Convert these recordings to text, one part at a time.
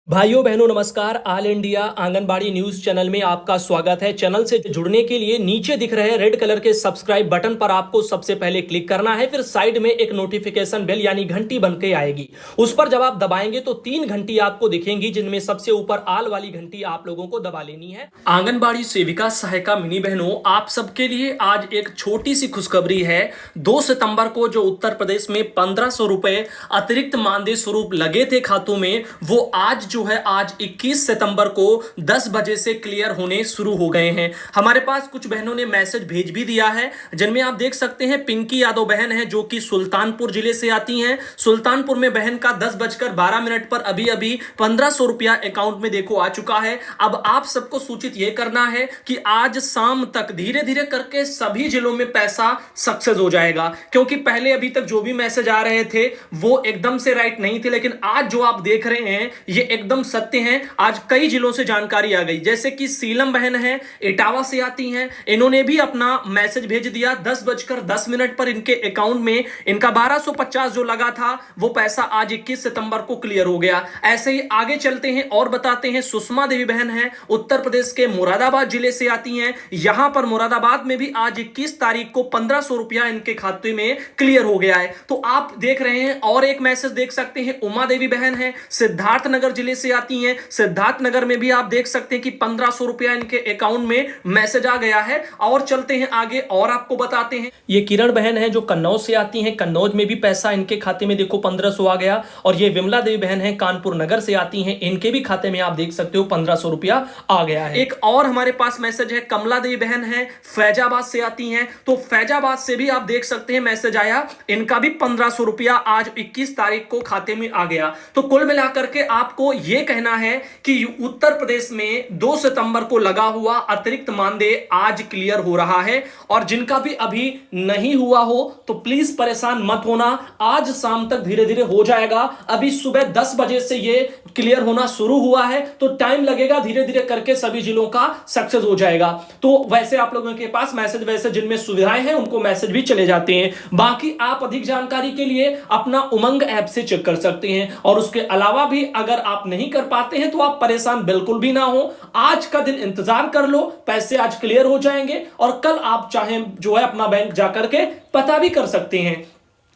भाइयों बहनों नमस्कार। All India anganwadi news channel में आपका स्वागत है। चैनल से जुड़ने के लिए नीचे दिख रहे रेड कलर के सब्सक्राइब बटन पर आपको सबसे पहले क्लिक करना है। फिर साइड में एक नोटिफिकेशन बेल यानी घंटी बन के आएगी, उस पर जब आप दबाएंगे तो 3 घंटी आपको दिखेंगी, जिनमें सबसे ऊपर आल वाली घंटी आप लोगों को दबा लेनी है। आंगनबाड़ी सेविका सहायिका मिनी बहनों, आप सबके लिए आज एक छोटी सी खुशखबरी है। 2 सितंबर को जो उत्तर प्रदेश में 1500 रुपए अतिरिक्त मानदेय स्वरूप लगे थे खातों में, वो आज जो है आज 21 सितंबर को 10 बजे से क्लियर होने शुरू हो गए हैं। हमारे पास कुछ बहनों ने मैसेज भेज भी दिया है, जिनमें आप देख सकते हैं पिंकी यादव बहन है जो कि सुल्तानपुर जिले से आती हैं। सुल्तानपुर में बहन का 10:12 पर अभी अभी 1500 रुपया अकाउंट में देखो आ चुका है। अब आप सबको सूचित यह करना है कि आज शाम तक धीरे धीरे करके सभी जिलों में पैसा सक्सेस हो जाएगा, क्योंकि पहले अभी तक जो भी मैसेज आ रहे थे वो एकदम से राइट नहीं थे, लेकिन आज जो आप देख रहे हैं ये एकदम सत्य हैं। आज कई जिलों से जानकारी आ गई, जैसे कि सीलम बहन है, इटावा से आती हैं, इन्होंने भी अपना मैसेज भेज दिया 10:10 पर इनके अकाउंट में इनका 1250 जो लगा था वो पैसा आज 21 सितंबर को क्लियर हो गया। ऐसे ही आगे चलते हैं और बताते हैं। सुषमा देवी बहन है, उत्तर प्रदेश के मुरादाबाद जिले से आती हैं। यहां पर मुरादाबाद में भी आज 21 तारीख को 1500 रुपया इनके खाते में क्लियर हो गया है। तो आप देख रहे हैं और एक मैसेज देख सकते हैं। उमा देवी बहन है, सिद्धार्थनगर जिले से आती हैं। सिद्धार्थनगर में भी आप देख सकते हैं कि 1500 रुपया इनके अकाउंट में मैसेज आ गया है। और चलते हैं आगे और आपको बताते हैं। ये किरण बहन है जो कन्नौज से आती हैं। कन्नौज में भी पैसा इनके खाते में देखो 1500 आ गया। और ये विमला देवी बहन है, कानपुर नगर से आती हैं, इनके भी खाते में आप देख सकते हो 1500 रुपया आ गया है। एक और हमारे पास मैसेज है, कमला देवी बहन है, फैजाबाद से आती हैं, तो फैजाबाद से भी आप देख सकते हैं मैसेज आया, इनका भी 1500 रुपया आज 21 तारीख को खाते में आ गया। तो कुल मिलाकर के आपको यह कहना है कि उत्तर प्रदेश में 2 सितंबर को लगा हुआ अतिरिक्त मानदेय आज क्लियर हो रहा है। और जिनका भी अभी नहीं हुआ हो तो प्लीज परेशान मत होना, आज शाम तक धीरे धीरे हो जाएगा। अभी सुबह 10 बजे से ये क्लियर होना शुरू हुआ है, तो टाइम लगेगा, धीरे धीरे करके सभी जिलों का सक्सेस हो जाएगा। तो वैसे आप लोगों के पास मैसेज, वैसे जिनमें सुविधाएं हैं उनको मैसेज भी चले जाते हैं। बाकी आप अधिक जानकारी के लिए अपना उमंग ऐप से चेक कर सकते हैं। और उसके अलावा भी अगर आप नहीं कर पाते हैं तो आप परेशान बिल्कुल भी ना हो, आज का दिन इंतजार कर लो, पैसे आज क्लियर हो जाएंगे और कल आप चाहें जो है अपना बैंक जाकर के पता भी कर सकते हैं,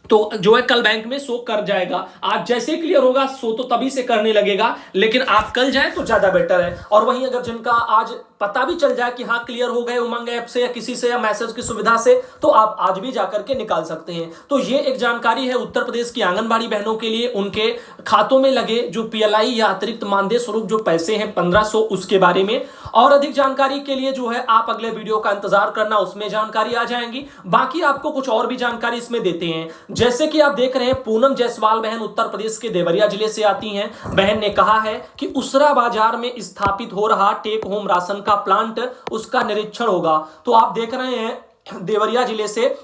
तो जो है कल बैंक में शो कर जाएगा। आज जैसे ही क्लियर होगा शो तो तभी से करने लगेगा, लेकिन आप कल जाएं तो ज्यादा बेटर है। और वहीं अगर जिनका आज पता भी चल जाए कि हाँ क्लियर हो गए उमंग ऐप से या किसी से या मैसेज की सुविधा से, तो आप आज भी जाकर के निकाल सकते हैं। तो ये एक जानकारी है उत्तर प्रदेश की आंगनबाड़ी बहनों के लिए, उनके खातों में लगे जो पीएलआई या अतिरिक्त मानदेय स्वरूप जो पैसे हैं 1500, उसके बारे में। और अधिक जानकारी के लिए जो है आप अगले वीडियो का इंतजार करना, उसमें जानकारी आ जाएंगी। बाकी आपको कुछ और भी जानकारी इसमें देते हैं, जैसे कि आप देख रहे हैं पूनम जायसवाल बहन उत्तर प्रदेश के देवरिया जिले से आती हैं। बहन ने कहा है कि उसरा बाजार में स्थापित हो रहा टेक होम राशन का प्लांट, उसका निरीक्षण होगा। तो आप देख रहे हैं देवरिया जिले से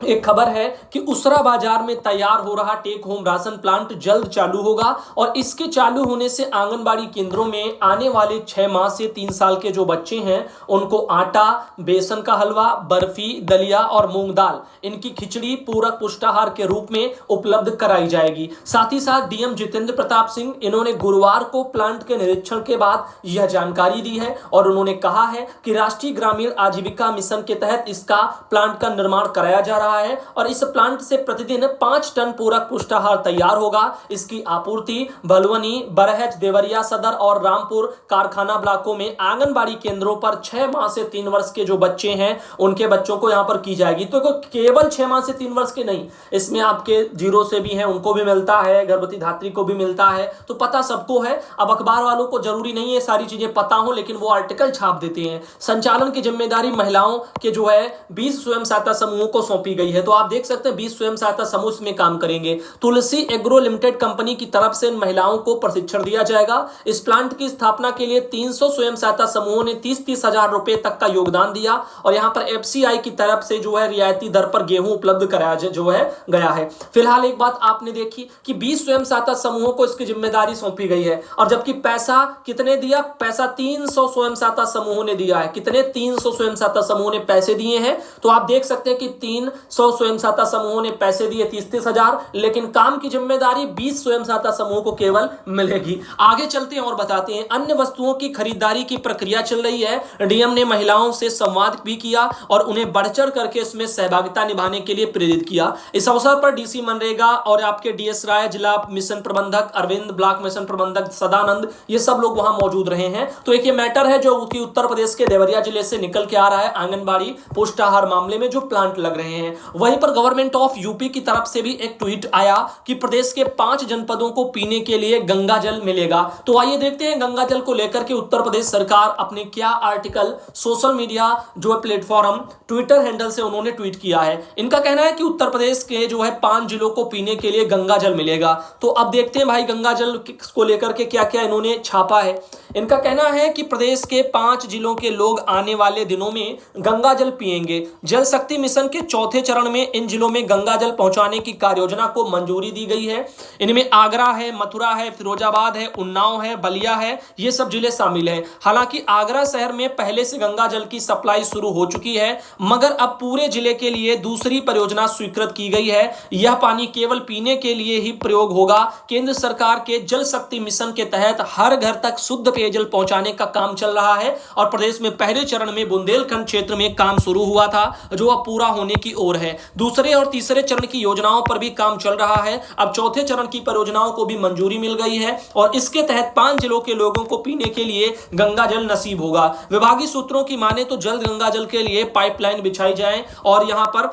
एक खबर है कि उसरा बाजार में तैयार हो रहा टेक होम राशन प्लांट जल्द चालू होगा। और इसके चालू होने से आंगनबाड़ी केंद्रों में आने वाले 6 माह से 3 साल के जो बच्चे हैं उनको आटा, बेसन का हलवा, बर्फी, दलिया और मूंग दाल, इनकी खिचड़ी पूरक पुष्टाहार के रूप में उपलब्ध कराई जाएगी। साथ ही साथ डीएम जितेंद्र प्रताप सिंह, इन्होंने गुरुवार को प्लांट के निरीक्षण के बाद यह जानकारी दी है। और उन्होंने कहा है कि राष्ट्रीय ग्रामीण आजीविका मिशन के तहत इसका प्लांट का निर्माण कराया जा रहा है और इस प्लांट से प्रतिदिन 5 टन पूरक पुष्टाहार तैयार होगा। इसकी आपूर्ति भलुवनी, बरहज, देवरिया सदर और रामपुर कारखाना ब्लॉकों में आंगनबाड़ी केंद्रों पर 6 माह से 3 वर्ष के जो बच्चे हैं उनके बच्चों को यहां पर की जाएगी। तो केवल 6 माह से 3 वर्ष के नहीं, इसमें आपके 0 से भी हैं उनको भी मिलता है, गर्भवती धात्री को भी मिलता है। तो पता सबको है। अब अखबार वालों को जरूरी नहीं है सारी चीजें पता हो, लेकिन वो आर्टिकल छाप देते हैं। संचालन की जिम्मेदारी महिलाओं के जो है 20 स्वयं सहायता समूहों को सौंपी गई है। तो आप देख सकते हैं 20 स्वयं सहायता समूह में काम करेंगे। तुलसी एग्रो लिमिटेड कंपनी की तरफ से इन महिलाओं को प्रशिक्षण दिया जाएगा। इस प्लांट की स्थापना के लिए 300 स्वयं सहायता समूहों ने 30-30 हजार रुपए तक का योगदान दिया। और यहां पर एफसीआई की तरफ से जो है रियायती दर पर गेहूं उपलब्ध कराया जो है गया है। फिलहाल एक बात आपने देखी कि 20 स्वयं सहायता समूहों को इसकी जिम्मेदारी सौंपी गई है। और जबकि पैसा कितने दिया? पैसा 300 स्वयं सहायता समूहों ने दिया है। कितने? 300 स्वयं सहायता समूहों ने पैसे दिए हैं। तो आप देख सकते हैं कि 3 100 स्वयं सहायता समूहों ने पैसे दिए 30-30 हजार, लेकिन काम की जिम्मेदारी 20 स्वयं सहायता समूहों को केवल मिलेगी। आगे चलते हैं और बताते हैं अन्य वस्तुओं की खरीदारी की प्रक्रिया चल रही है। डीएम ने महिलाओं से संवाद भी किया और उन्हें बढ़ चढ़ करके इसमें सहभागिता निभाने के लिए प्रेरित किया। इस अवसर पर डीसी मनरेगा और आपके डीएस राय, जिला मिशन प्रबंधक अरविंद, ब्लॉक मिशन प्रबंधक सदानंद, ये सब लोग वहां मौजूद रहे हैं। तो एक ये मैटर है जो कि उत्तर प्रदेश के देवरिया जिले से निकल के आ रहा है, आंगनबाड़ी पोषाहार मामले में जो प्लांट लग रहे हैं। वहीं पर गवर्नमेंट ऑफ यूपी की तरफ से भी एक ट्वीट आया कि प्रदेश के 5 जनपदों को पीने के लिए गंगा जल मिलेगा। तो आइए देखते हैं गंगा जल को लेकर के उत्तर प्रदेश सरकार अपने क्या आर्टिकल सोशल मीडिया जो है प्लेटफॉर्म ट्विटर हैंडल से उन्होंने ट्वीट किया है। इनका कहना है कि उत्तर प्रदेश के जो है 5 जिलों को पीने के लिए गंगा जल मिलेगा। तो अब देखते हैं भाई गंगा जल को लेकर के क्या क्या इन्होंने छापा है। इनका कहना है कि प्रदेश के 5 जिलों के लोग आने वाले दिनों में गंगा जल पिएंगे। जल शक्ति मिशन के चौथे चरण में इन जिलों में गंगा जल पहुंचाने की कार्य योजना को मंजूरी दी गई है। इनमें आगरा है, मथुरा है, फिरोजाबाद है, उन्नाव है, बलिया है, ये सब जिले शामिल हैं। हालांकि आगरा शहर में पहले से गंगा जल की सप्लाई शुरू हो चुकी है, मगर अब पूरे जिले के लिए दूसरी परियोजना स्वीकृत की गई है। यह पानी केवल पीने के लिए ही प्रयोग होगा। केंद्र सरकार के जल शक्ति मिशन के तहत हर घर तक शुद्ध पेयजल पहुंचाने का काम चल रहा है और प्रदेश में पहले चरण में बुंदेलखंड क्षेत्र में काम शुरू हुआ था, जो अब पूरा होने की ओर है। दूसरे और तीसरे चरण की योजनाओं पर भी काम चल रहा है। अब चौथे चरण की परियोजनाओं को भी मंजूरी मिल गई है और इसके तहत 5 जिलों के लोगों को पीने के लिए गंगा जल नसीब होगा। विभागीय सूत्रों की माने तो जल्द गंगा जल के लिए पाइपलाइन बिछाई जाए और यहां पर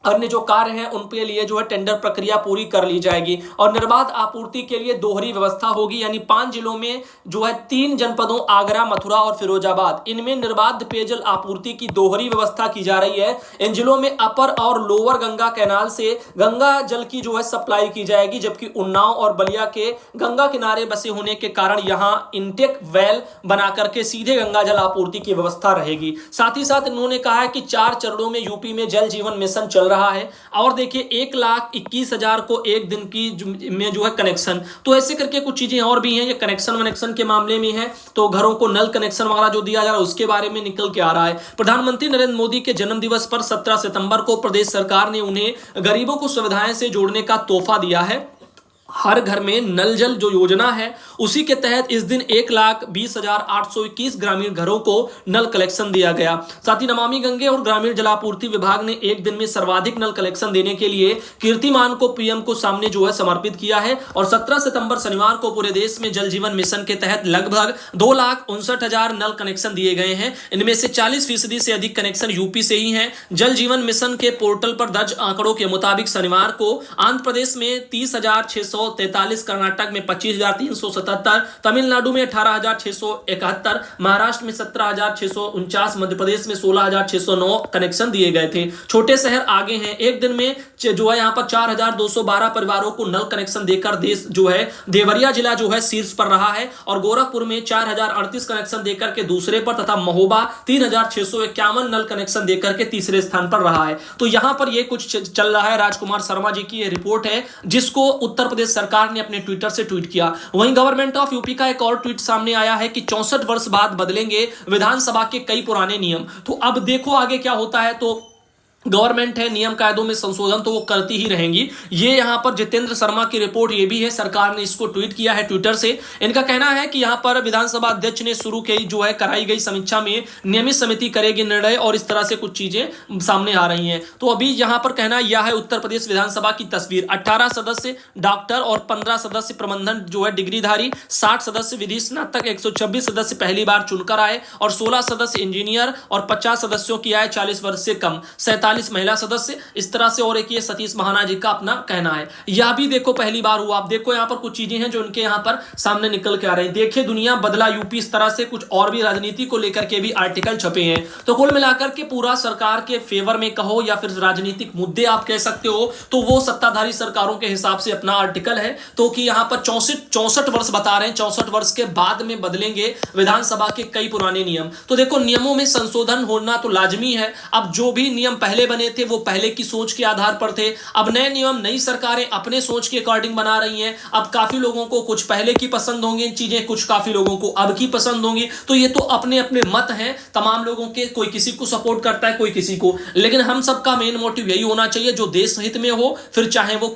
अन्य जो कार्य हैं उनके लिए जो है टेंडर प्रक्रिया पूरी कर ली जाएगी और निर्बाध आपूर्ति के लिए दोहरी व्यवस्था होगी। यानी 5 जिलों में जो है 3 जनपदों आगरा, मथुरा और फिरोजाबाद, इनमें निर्बाध पेयजल आपूर्ति की दोहरी व्यवस्था की जा रही है। इन जिलों में अपर और लोअर गंगा कैनाल से गंगा जल की जो है सप्लाई की जाएगी, जबकि उन्नाव और बलिया के गंगा किनारे बसे होने के कारण यहां इंटेक वेल बना करके सीधे गंगा जल आपूर्ति की व्यवस्था रहेगी। साथ ही साथ इन्होंने कहा है कि 4 चरणों में यूपी में जल जीवन मिशन चल रहा है और देखिए 1,21,000 को एक दिन की में जो है कनेक्शन, तो ऐसे करके कुछ चीजें और भी हैं। ये कनेक्शन के मामले में है, तो घरों को नल कनेक्शन वगैरह जो दिया जा रहा है उसके बारे में निकल के आ रहा है। प्रधानमंत्री नरेंद्र मोदी के जन्म दिवस पर 17 सितंबर को प्रदेश सरकार ने उन्हें गरीबों को सुविधाएं से जोड़ने का तोहफा दिया है। हर घर में नल जल जो योजना है उसी के तहत इस दिन 1,20,821 ग्रामीण घरों को नल कलेक्शन दिया गया। साथ ही नमामि गंगे और ग्रामीण जलापूर्ति विभाग ने एक दिन में सर्वाधिक नल कलेक्शन देने के लिए कीर्तिमान को पीएम को सामने जो है समर्पित किया है और 17 सितंबर शनिवार को पूरे देश में जल जीवन मिशन के तहत लगभग 2,59,000 नल कनेक्शन दिए गए हैं। इनमें से 40% से अधिक कनेक्शन यूपी से ही हैं। जल जीवन मिशन के पोर्टल पर दर्ज आंकड़ों के मुताबिक शनिवार को आंध्र प्रदेश में 30,643, कर्नाटक में 25,377, तमिलनाडु में 18,671, महाराष्ट्र में 17,649, मध्य प्रदेश में 16,609 कनेक्शन दिए गए थे। छोटे शहर आगे हैं। एक दिन में जो है यहाँ पर 4,212 परिवारों को नल कनेक्शन देकर देश जो है देवरिया जिला जो है शीर्ष पर रहा है और गोरखपुर में 4,038 कनेक्शन देकर के दूसरे पर तथा महोबा 3,651 नल कनेक्शन देकर के तीसरे स्थान पर रहा है। तो यहां पर यह कुछ चल रहा है। राजकुमार शर्मा जी की यह रिपोर्ट है जिसको उत्तर प्रदेश सरकार ने अपने ट्विटर से ट्वीट किया। वहीं गवर्नमेंट ऑफ यूपी का एक और ट्वीट सामने आया है कि 64 वर्ष बाद बदलेंगे विधानसभा के कई पुराने नियम। तो अब देखो आगे क्या होता है। तो गवर्नमेंट है, नियम कायदों में संशोधन तो वो करती ही रहेंगी। ये यहां पर जितेंद्र शर्मा की रिपोर्ट ये भी है, सरकार ने इसको ट्वीट किया है ट्विटर से। इनका कहना है कि यहां पर विधानसभा अध्यक्ष ने शुरू की जो है कराई गई समीक्षा में नियमित समिति करेगी निर्णय और इस तरह से कुछ चीजें सामने आ रही हैं। तो अभी यहां पर कहना यह है उत्तर प्रदेश विधानसभा की तस्वीर। 18 सदस्य डॉक्टर और 15 सदस्य प्रबंधन जो है डिग्रीधारी, 60 सदस्य विधि स्नातक, 126 सदस्य पहली बार चुनकर आए और 16 सदस्य इंजीनियर और 50 सदस्यों की आय 40 वर्ष से कम, 47 महिला सदस्य। इस तरह से और एक ये सतीश महाना जी का अपना कहना है। यह भी देखो पहली बार हुआ। आप देखो यहाँ पर कुछ चीजें हैं जो इनके यहाँ पर सामने निकल के आ रही हैं। देखिए दुनिया बदला यूपी, इस तरह से कुछ और भी राजनीति को लेकर के भी आर्टिकल छपे हैं। तो कुल मिलाकर के पूरा सरकार के फेवर में कहो या फिर राजनीतिक मुद्दे आप कह सकते हो, तो वो सत्ताधारी सरकारों के हिसाब से अपना आर्टिकल है। तो कि यहाँ पर 64 वर्ष बता रहे हैं, 64 वर्ष के बाद में बदलेंगे विधानसभा के कई पुराने नियम। तो देखो नियमों में संशोधन होना तो लाजमी है। अब जो भी नियम पहले पहले बने थे वो पहले की सोच के आधार पर थे। अब नए नियम नई सरकारें अपने सोच के अकॉर्डिंग बना रही हैं। अब काफी लोगों को कुछ पहले की पसंद होंगी चीजें, कुछ काफी लोगों को अब की पसंद होंगी। तो ये तो अपने अपने मत हैं तमाम लोगों के, कोई किसी को सपोर्ट करता है कोई किसी को, लेकिन हम सबका मेन मोटिव यही होना चाहिए जो देश हित में हो, फिर चाहे वो